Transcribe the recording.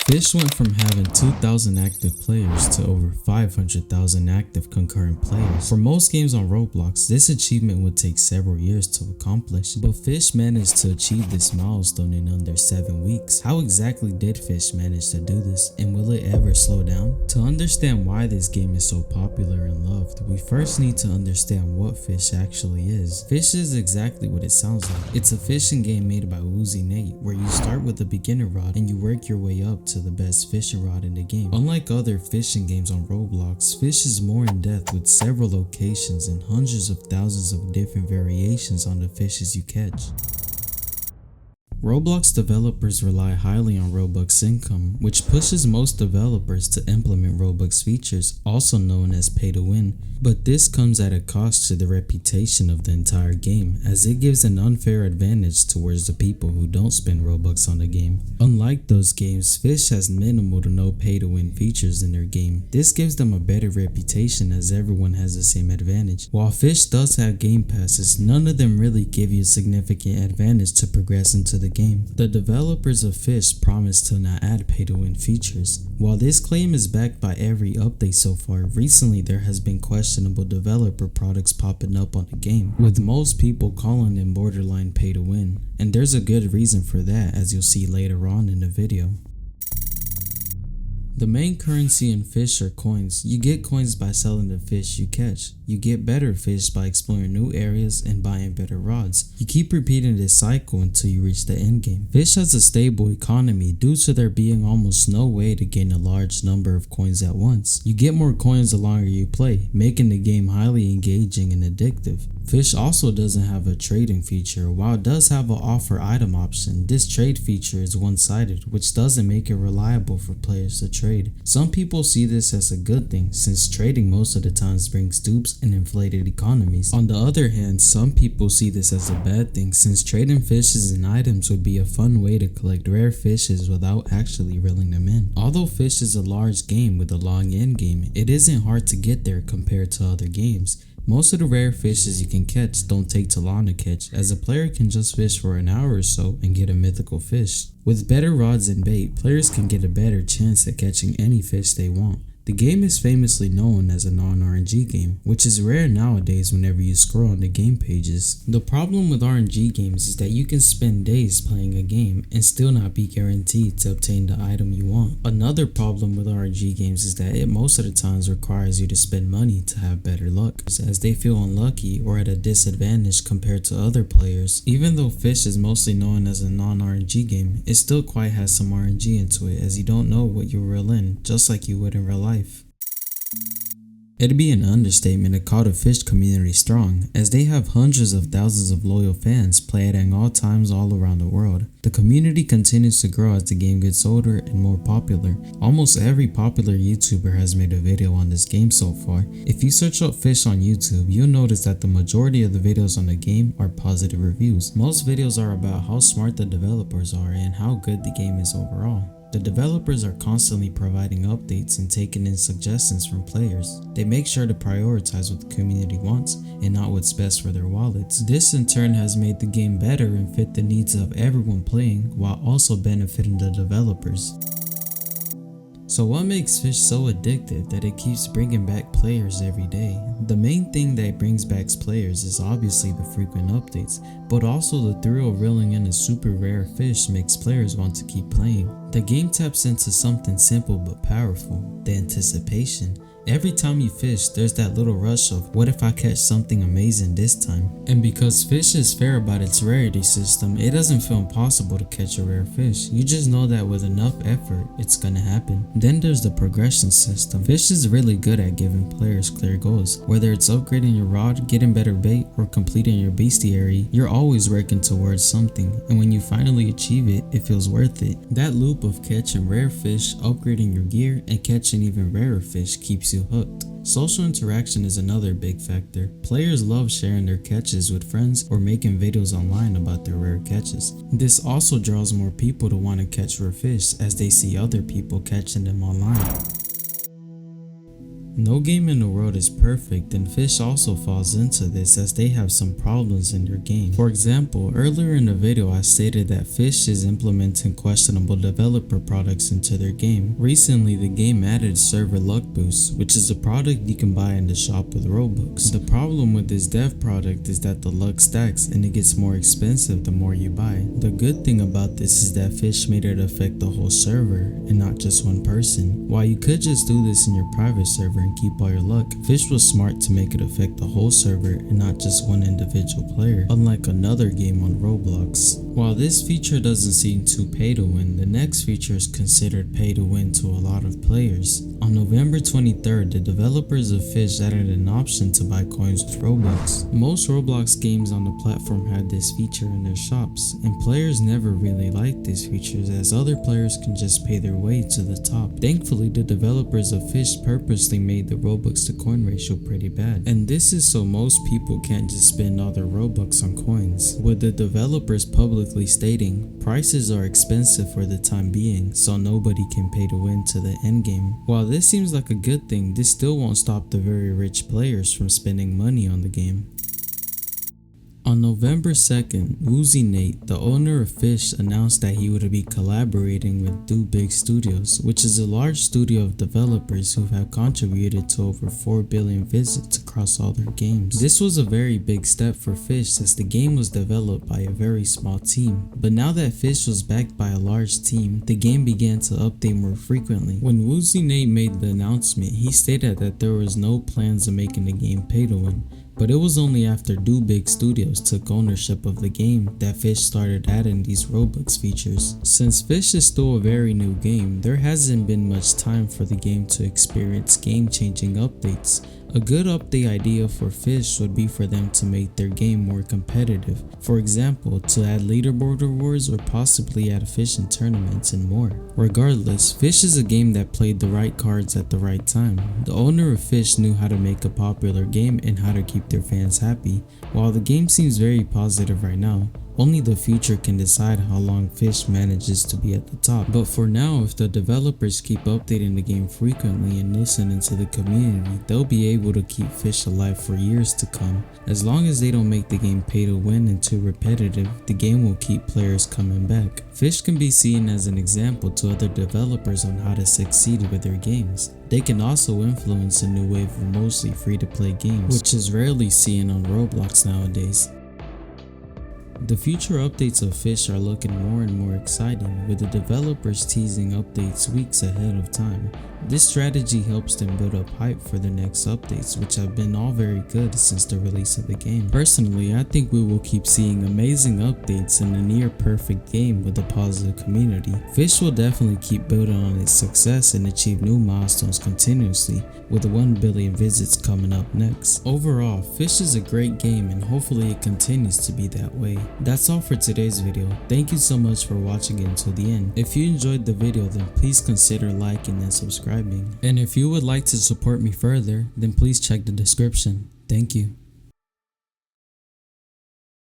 Fisch went from having 2,000 active players to over 500,000 active concurrent players. For most games on Roblox, this achievement would take several years to accomplish, but Fisch managed to achieve this milestone in under 7 weeks. How exactly did Fisch manage to do this, and will it ever slow down? To understand why this game is so popular and loved, we first need to understand what Fisch actually is. Fisch is exactly what it sounds like. It's a fishing game made by Woozy Nate, where you start with a beginner rod and you work your way up to the best fishing rod in the game. Unlike other fishing games on Roblox, Fisch is more in depth with several locations and hundreds of thousands of different variations on the fishes you catch. Roblox developers rely highly on Robux income, which pushes most developers to implement Robux features, also known as pay to win. But this comes at a cost to the reputation of the entire game, as it gives an unfair advantage towards the people who don't spend Robux on the game. Unlike those games, Fisch has minimal to no pay to win features in their game. This gives them a better reputation as everyone has the same advantage. While Fisch does have game passes, none of them really give you a significant advantage to progress into the game. The developers of Fisch promise to not add pay to win features. While this claim is backed by every update so far, recently there has been questionable developer products popping up on the game, with most people calling them borderline pay to win. And there's a good reason for that, as you'll see later on in the video. The main currency in Fisch are coins. You get coins by selling the fish you catch. You get better fish by exploring new areas and buying better rods. You keep repeating this cycle until you reach the end game. Fisch has a stable economy due to there being almost no way to gain a large number of coins at once. You get more coins the longer you play, making the game highly engaging and addictive. Fisch also doesn't have a trading feature. While it does have an offer item option, this trade feature is one-sided, which doesn't make it reliable for players to trade. Some people see this as a good thing, since trading most of the times brings dupes and inflated economies. On the other hand, some people see this as a bad thing, since trading fishes and items would be a fun way to collect rare fishes without actually reeling them in. Although Fisch is a large game with a long end game, it isn't hard to get there compared to other games. Most of the rare fishes you can catch don't take too long to catch, as a player can just fish for an hour or so and get a mythical fish. With better rods and bait, players can get a better chance at catching any fish they want. The game is famously known as a non-RNG game, which is rare nowadays whenever you scroll on the game pages. The problem with RNG games is that you can spend days playing a game and still not be guaranteed to obtain the item you want. Another problem with RNG games is that it most of the times requires you to spend money to have better luck, as they feel unlucky or at a disadvantage compared to other players. Even though Fisch is mostly known as a non-RNG game, it still quite has some RNG into it, as you don't know what you'll reel in, just like you would in real life. It'd be an understatement to call the Fisch community strong, as they have hundreds of thousands of loyal fans playing at all times all around the world. The community continues to grow as the game gets older and more popular. Almost every popular YouTuber has made a video on this game so far. If you search up Fisch on YouTube, you'll notice that the majority of the videos on the game are positive reviews. Most videos are about how smart the developers are and how good the game is overall. The developers are constantly providing updates and taking in suggestions from players. They make sure to prioritize what the community wants and not what's best for their wallets. This in turn has made the game better and fit the needs of everyone playing, while also benefiting the developers. So what makes Fisch so addictive that it keeps bringing back players every day? The main thing that brings back players is obviously the frequent updates, but also the thrill of reeling in a super rare fish makes players want to keep playing. The game taps into something simple but powerful: the anticipation. Every time you fish, there's that little rush of, what if I catch something amazing this time? And because Fisch is fair about its rarity system, it doesn't feel impossible to catch a rare fish. You just know that with enough effort, it's gonna happen. Then there's the progression system. Fisch is really good at giving players clear goals. Whether it's upgrading your rod, getting better bait, or completing your bestiary, you're always working towards something. And when you finally achieve it, it feels worth it. That loop of catching rare fish, upgrading your gear, and catching even rarer fish keeps you hooked. Social interaction is another big factor. Players love sharing their catches with friends or making videos online about their rare catches. This also draws more people to want to catch rare fish, as they see other people catching them online. No game in the world is perfect, and Fisch also falls into this as they have some problems in their game. For example, earlier in the video I stated that Fisch is implementing questionable developer products into their game. Recently the game added server luck boost, which is a product you can buy in the shop with Robux. The problem with this dev product is that the luck stacks and it gets more expensive the more you buy. The good thing about this is that Fisch made it affect the whole server and not just one person. While you could just do this in your private server and keep all your luck, Fisch was smart to make it affect the whole server and not just one individual player, unlike another game on Roblox. While this feature doesn't seem too pay to win, the next feature is considered pay to win to a lot of players. On November 23rd, the developers of Fisch added an option to buy coins with Robux. Most Roblox games on the platform had this feature in their shops, and players never really liked these features as other players can just pay their way to the top. Thankfully, the developers of Fisch purposely made the Robux to coin ratio pretty bad, and this is so most people can't just spend all their Robux on coins, with the developers publicly stating prices are expensive for the time being, so nobody can pay to win to the endgame. While this seems like a good thing, this still won't stop the very rich players from spending money on the game. On November 2nd, Woozy Nate, the owner of Fisch, announced that he would be collaborating with Do Big Studios, which is a large studio of developers who have contributed to over 4 billion visits across all their games. This was a very big step for Fisch as the game was developed by a very small team, but now that Fisch was backed by a large team, the game began to update more frequently. When Woozy Nate made the announcement, he stated that there was no plans of making the game pay to win. But it was only after Do Big Studios took ownership of the game that Fisch started adding these Robux features. Since Fisch is still a very new game, there hasn't been much time for the game to experience game-changing updates. A good update idea for Fisch would be for them to make their game more competitive. For example, to add leaderboard rewards or possibly add efficient tournaments and more. Regardless, Fisch is a game that played the right cards at the right time. The owner of Fisch knew how to make a popular game and how to keep their fans happy. While the game seems very positive right now, only the future can decide how long Fisch manages to be at the top. But for now, if the developers keep updating the game frequently and listening to the community, they'll be able to keep Fisch alive for years to come. As long as they don't make the game pay to win and too repetitive, the game will keep players coming back. Fisch can be seen as an example to other developers on how to succeed with their games. They can also influence a new wave of mostly free-to-play games, which is rarely seen on Roblox nowadays. The future updates of Fisch are looking more and more exciting, with the developers teasing updates weeks ahead of time. This strategy helps them build up hype for their next updates, which have been all very good since the release of the game. Personally, I think we will keep seeing amazing updates in a near perfect game with a positive community. Fisch will definitely keep building on its success and achieve new milestones continuously, with 1 billion visits coming up next. Overall, Fisch is a great game and hopefully it continues to be that way. That's all for today's video. Thank you so much for watching it until the end. If you enjoyed the video, then please consider liking and subscribing. And if you would like to support me further, then please check the description. Thank you.